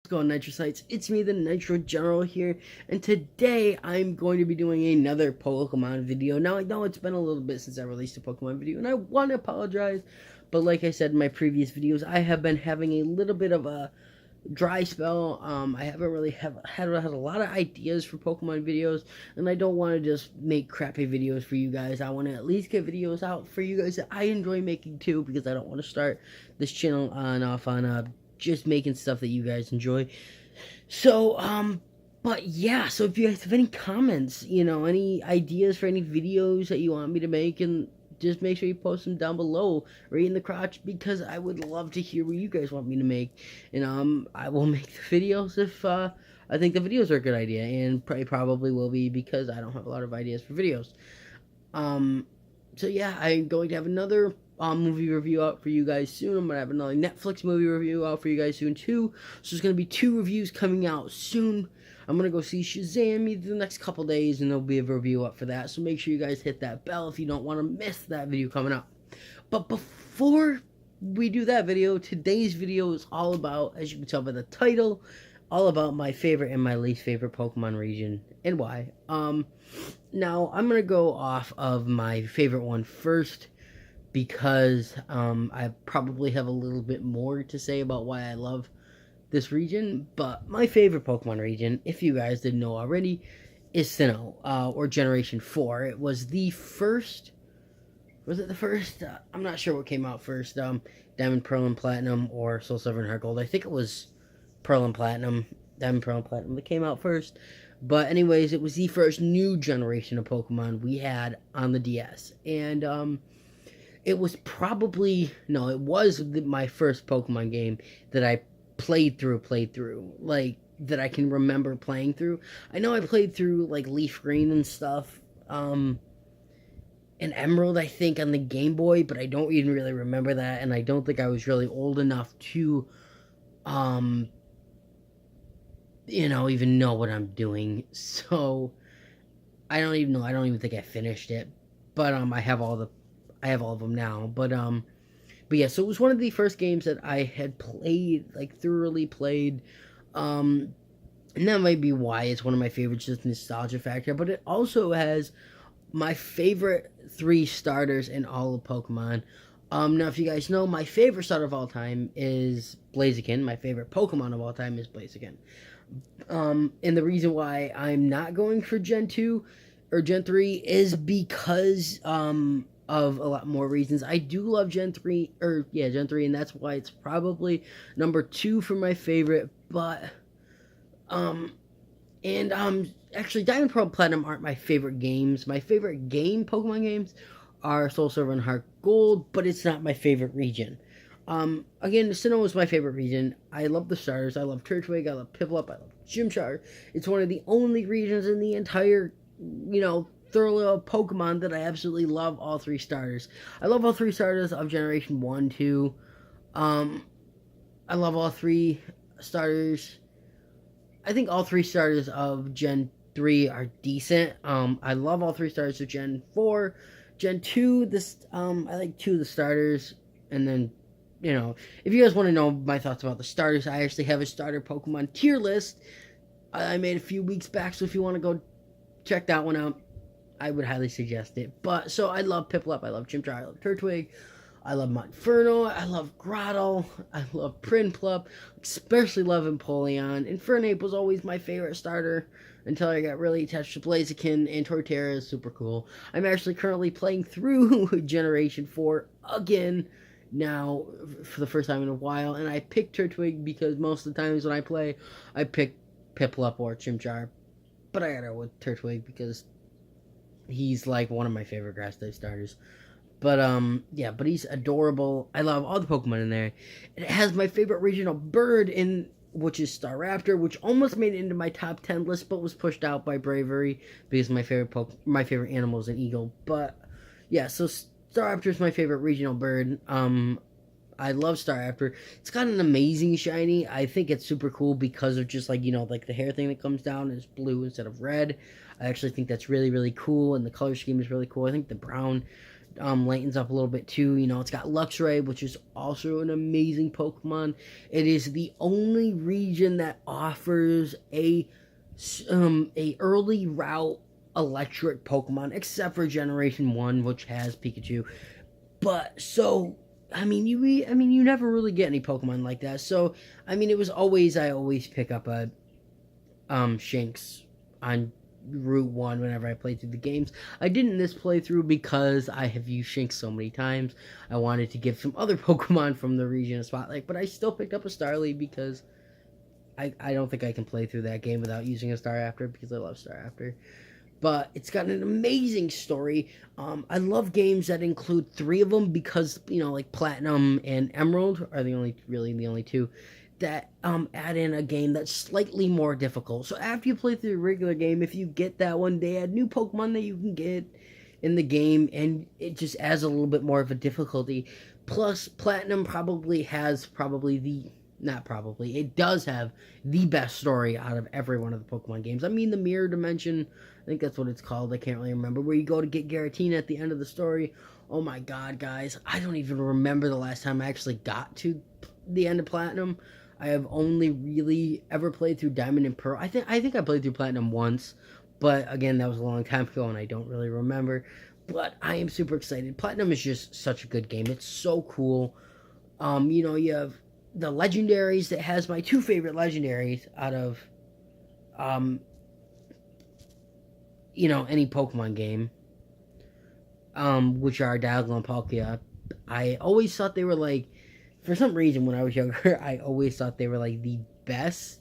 What's going on, Nitrosites? It's me, the Nitro General here, and today I'm going to be doing another Pokemon video. Now, I know it's been a little bit since I released a Pokemon video, and I want to apologize, but like I said in my previous videos, I have been having a little bit of a dry spell. I haven't really had a lot of ideas for Pokemon videos, and I don't want to just make crappy videos for you guys. I want to at least get videos out for you guys that I enjoy making too, because I don't want to start this channel off on just making stuff that you guys enjoy. So, but yeah, so if you guys have any comments, any ideas for any videos that you want me to make, and just make sure you post them down below, right in the crotch, because I would love to hear what you guys want me to make. And, I will make the videos if, I think the videos are a good idea, and probably will be, because I don't have a lot of ideas for videos. So yeah, I'm going to have another movie review out for you guys soon. I'm going to have another Netflix movie review out for you guys soon too. So there's going to be 2 reviews coming out soon. I'm going to go see Shazam either the next couple days, and there'll be a review up for that. So make sure you guys hit that bell if you don't want to miss that video coming up. But before we do that video, today's video is all about, as you can tell by the title, all about my favorite and my least favorite Pokemon region and why. Now I'm gonna go off of my favorite one first, because I probably have a little bit more to say about why I love this region. But my favorite Pokemon region, if you guys didn't know already, is Sinnoh, or Generation 4. It was the first. Was it the first? I'm not sure what came out first. Diamond, Pearl, and Platinum, or Soul Silver and Heart Gold. I think it was Pearl and Platinum. Diamond, Pearl, and Platinum that came out first. But anyways, it was the first new generation of Pokemon we had on the DS. And it was probably, no, it was my first Pokemon game that I played through. Like, that I can remember playing through. I know I played through, like, Leaf Green and stuff. And Emerald, I think, on the Game Boy, but I don't even really remember that. And I don't think I was really old enough to, even know what I'm doing. So I don't even know. I don't even think I finished it. But I have all of them now. But yeah, so it was one of the first games that I had played, like thoroughly played. And that might be why it's one of my favorites, just nostalgia factor. But it also has my favorite 3 starters in all of Pokemon. Now, if you guys know, my favorite starter of all time is Blaziken. My favorite Pokemon of all time is Blaziken. And the reason why I'm not going for Gen 2 or Gen 3 is because of a lot more reasons. I do love Gen 3, and that's why it's probably number 2 for my favorite. But actually, Diamond, Pearl, Platinum aren't my favorite games. My favorite Pokemon games, are Soul Silver and Heart Gold, but it's not my favorite region. Again, Sinnoh was my favorite region. I love the starters. I love Turtwig. I love Piplup. I love Chimchar. It's one of the only regions in the entire, thoroughly Pokemon that I absolutely love all 3 starters. I love all 3 starters of Generation 1, 2. I love all 3 starters. I think all 3 starters of Gen 3 are decent. I love all 3 starters of Gen 4. Gen 2, I like 2 of the starters. And then, if you guys want to know my thoughts about the starters, I actually have a starter Pokemon tier list I made a few weeks back. So if you want to go check that one out, I would highly suggest it. But, so I love Piplup, I love Chimchar, I love Turtwig, I love Monferno, I love Grottle, I love Prinplup, especially love Empoleon. Infernape was always my favorite starter until I got really attached to Blaziken, and Torterra is super cool. I'm actually currently playing through Generation 4 again now for the first time in a while, and I picked Turtwig because most of the times when I play, I pick Piplup or Chimchar, but I gotta go with Turtwig because he's like one of my favorite grass type starters. But yeah, but he's adorable. I love all the Pokemon in there. It has my favorite regional bird which is Staraptor, which almost made it into my top 10 list, but was pushed out by Bravery because my favorite animal is an eagle. But yeah, so Staraptor is my favorite regional bird. I love Staraptor. It's got an amazing shiny. I think it's super cool because of just like, like the hair thing that comes down is blue instead of red. I actually think that's really, really cool, and the color scheme is really cool. I think the brown lightens up a little bit too. You know, it's got Luxray, which is also an amazing Pokemon. It is the only region that offers a early route electric Pokemon, except for Generation 1, which has Pikachu. But so I mean, you never really get any Pokemon like that. So I mean, I always pick up a Shinx on Route 1 whenever I play through the games. I didn't this playthrough because I have used Shinx so many times. I wanted to give some other Pokemon from the region a spotlight, but I still picked up a Starly because I don't think I can play through that game without using a Staraptor because I love Staraptor. But it's got an amazing story. I love games that include 3 of them because, you know, like Platinum and Emerald are the only two that add in a game that's slightly more difficult. So after you play through the regular game, if you get that one, they add new Pokemon that you can get in the game, and it just adds a little bit more of a difficulty. Plus, Platinum it does have the best story out of every one of the Pokemon games. I mean, the Mirror Dimension, I think that's what it's called, I can't really remember, where you go to get Giratina at the end of the story. Oh my god, guys, I don't even remember the last time I actually got to the end of Platinum. I have only really ever played through Diamond and Pearl. I think I played through Platinum once, but again, that was a long time ago and I don't really remember. But I am super excited. Platinum is just such a good game. It's so cool. You know, you have the legendaries that has my 2 favorite legendaries out of you know, any Pokemon game, which are Dialga and Palkia. I always thought they were like, for some reason when I was younger, I always thought they were like the best,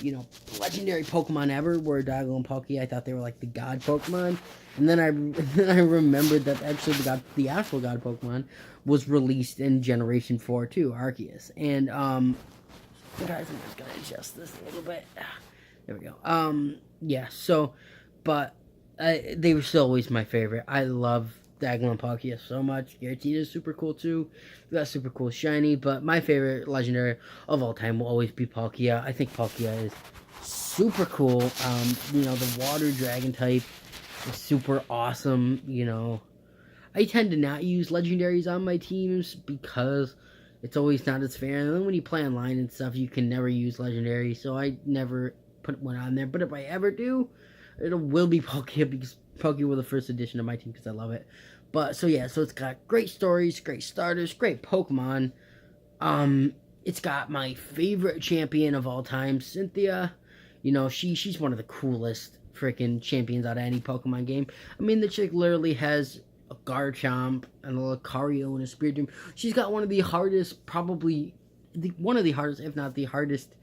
you know, legendary Pokemon ever were Dialga and Palkia. I thought they were like the god Pokemon. And then I remembered that actually the actual god Pokemon was released in Generation 4 too, Arceus. And guys, I'm just gonna adjust this a little bit. There we go. Yeah, so but they were still always my favorite. I love Dialga and Palkia so much. Giratina is super cool too. We got super cool shiny, but my favorite legendary of all time will always be Palkia. I think Palkia is super cool. You know, the water dragon type is super awesome. You know, I tend to not use legendaries on my teams because it's always not as fair. And then when you play online and stuff, you can never use legendary, so I never put one on there. But if I ever do, it will be Palkia because Palkia was the first edition of my team because I love it. But so yeah, so it's got great stories, great starters, great Pokemon. It's got my favorite champion of all time, Cynthia. You know, she's one of the coolest freaking champions out of any Pokemon game. I mean, the chick literally has a Garchomp and a Lucario and a Spiritomb. She's got one of the hardest, one of the hardest, if not the hardest,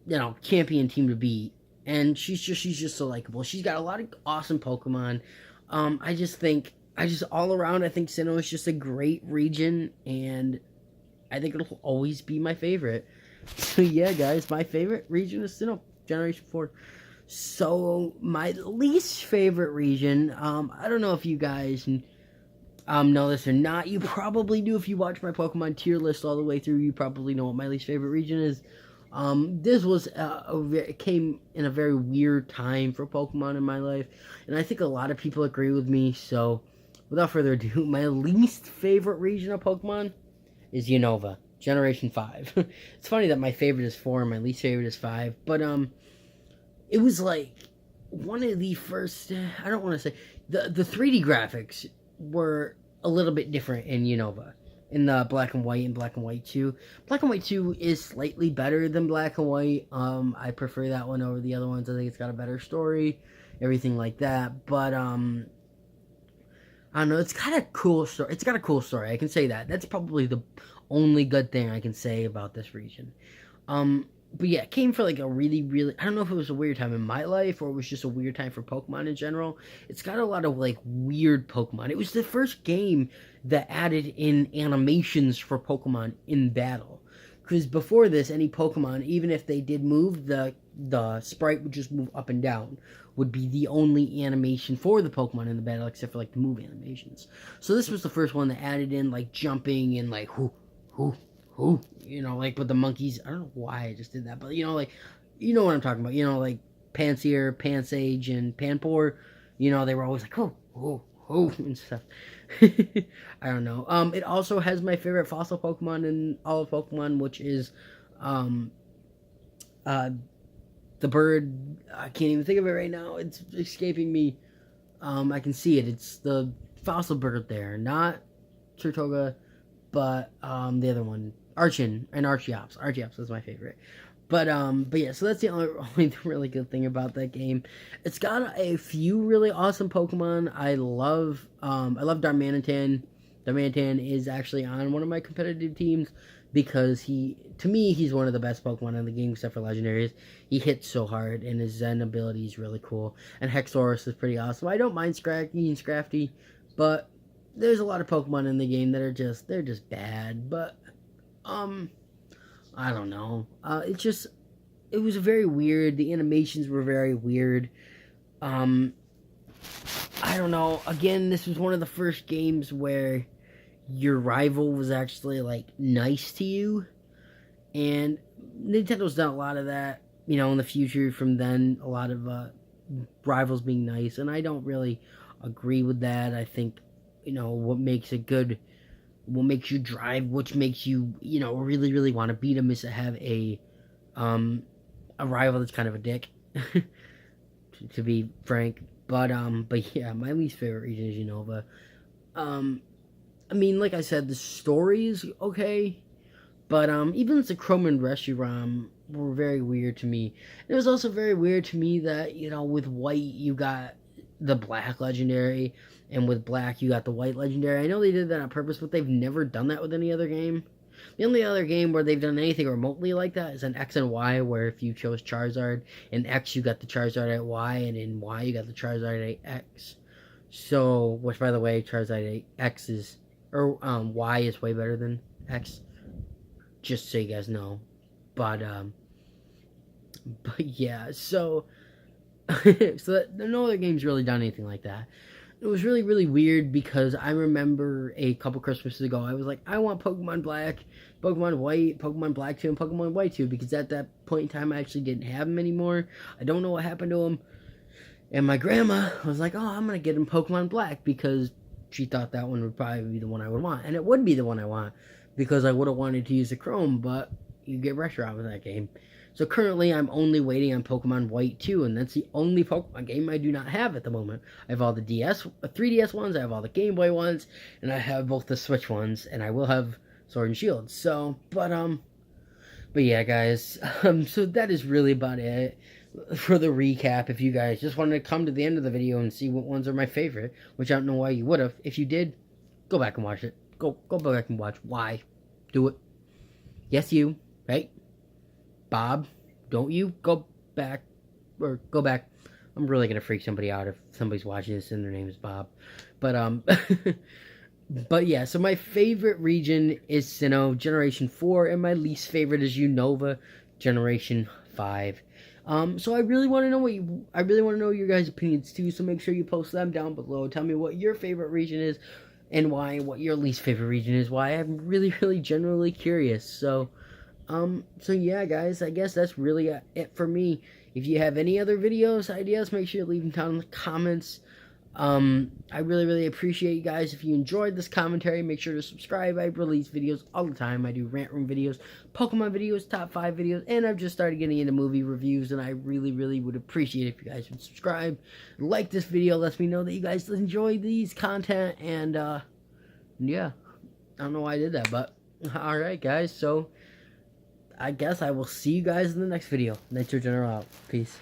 you know, champion team to beat. And she's just so likable. She's got a lot of awesome Pokemon. I just all around, I think Sinnoh is just a great region, and I think it'll always be my favorite. So yeah, guys, my favorite region is Sinnoh, Generation 4. So my least favorite region, I don't know if you guys know this or not. You probably do if you watch my Pokemon tier list all the way through. You probably know what my least favorite region is. This was it came in a very weird time for Pokemon in my life, and I think a lot of people agree with me. So, without further ado, my least favorite region of Pokemon is Unova, Generation 5. It's funny that my favorite is 4 and my least favorite is 5, but it was like one of the first. I don't want to say the 3D graphics were a little bit different in Unova. In the Black and White and Black and White 2. Black and White 2 is slightly better than Black and White. I prefer that one over the other ones. I think it's got a better story, everything like that. But, I don't know, it's got a cool story. It's got a cool story, I can say that. That's probably the only good thing I can say about this region. But yeah, it came for like a really, I don't know if it was a weird time in my life or it was just a weird time for Pokemon in general. It's got a lot of like weird Pokemon. It was the first game that added in animations for Pokemon in battle. Because before this, any Pokemon, even if they did move, the sprite would just move up and down. Would be the only animation for the Pokemon in the battle, except for like the move animations. So this was the first one that added in like jumping and like whoo, you know, like with the monkeys. I don't know why I just did that, but you know, like, you know what I'm talking about. You know, like Pansear, Pansage, and Panpour. You know, they were always like, oh, and stuff. I don't know. It also has my favorite fossil Pokemon in all of Pokemon, which is um, uh, the bird. I can't even think of it right now. It's escaping me. I can see it. It's the fossil bird there, not Turtoga, but the other one, Archon and Archeops. Archeops is my favorite. But yeah, so that's the only really good thing about that game. It's got a few really awesome Pokemon. I love Darmanitan. Darmanitan is actually on one of my competitive teams because to me, he's one of the best Pokemon in the game except for legendaries. He hits so hard, and his Zen ability is really cool. And Hexorus is pretty awesome. I don't mind Scraggy and Scrafty, but there's a lot of Pokemon in the game that they're just bad. But I don't know. It was very weird. The animations were very weird. I don't know. Again, this was one of the first games where your rival was actually like nice to you, and Nintendo's done a lot of that. In the future from then, a lot of rivals being nice, and I don't really agree with that. I think what makes it good, what makes you drive, which makes you really really want to beat them is to have a rival that's kind of a dick, to be frank. But yeah, my least favorite region is Unova. I mean, like I said, the story is okay, but even the Chrome and Reshiram were very weird to me. It was also very weird to me that with white you got the black legendary, and with black you got the white legendary. I know they did that on purpose, but they've never done that with any other game. The only other game where they've done anything remotely like that is an X and Y, where if you chose Charizard in X, you got the Charizard at Y, and in Y, you got the Charizard at X. So, which by the way, Charizard at X is, or Y is way better than X. Just so you guys know. But yeah, so no other game's really done anything like that. It was really, really weird because I remember a couple Christmases ago, I was like, I want Pokemon Black, Pokemon White, Pokemon Black 2, and Pokemon White 2, because at that point in time, I actually didn't have them anymore. I don't know what happened to them. And my grandma was like, oh, I'm going to get him Pokemon Black, because she thought that one would probably be the one I would want. And it would be the one I want, because I would have wanted to use the Chrome, but you get Reshiram with that game. So currently, I'm only waiting on Pokemon White 2, and that's the only Pokemon game I do not have at the moment. I have all the 3DS ones, I have all the Game Boy ones, and I have both the Switch ones, and I will have Sword and Shield. So, but yeah, guys, so that is really about it for the recap. If you guys just wanted to come to the end of the video and see what ones are my favorite, which I don't know why you would have. If you did, go back and watch it. Go back and watch. Why? Do it. Yes, you. Right? Bob, don't you go back. I'm really gonna freak somebody out if somebody's watching this and their name is Bob. But but yeah, so my favorite region is Sinnoh, Generation 4, and my least favorite is Unova, Generation 5. So I really want to know your guys' opinions too, so make sure you post them down below. Tell me what your favorite region is and why, what your least favorite region is, why. I'm really, really genuinely curious. So yeah, guys, I guess that's really it for me. If you have any other videos, ideas, make sure you leave them down in the comments. I really, really appreciate you guys. If you enjoyed this commentary, make sure to subscribe. I release videos all the time. I do rant room videos, Pokemon videos, top 5 videos, and I've just started getting into movie reviews, and I really, really would appreciate it if you guys would subscribe. Like this video, lets me know that you guys enjoy these content, and, yeah, I don't know why I did that, but, alright, guys, so I guess I will see you guys in the next video. Nitro General out. Peace.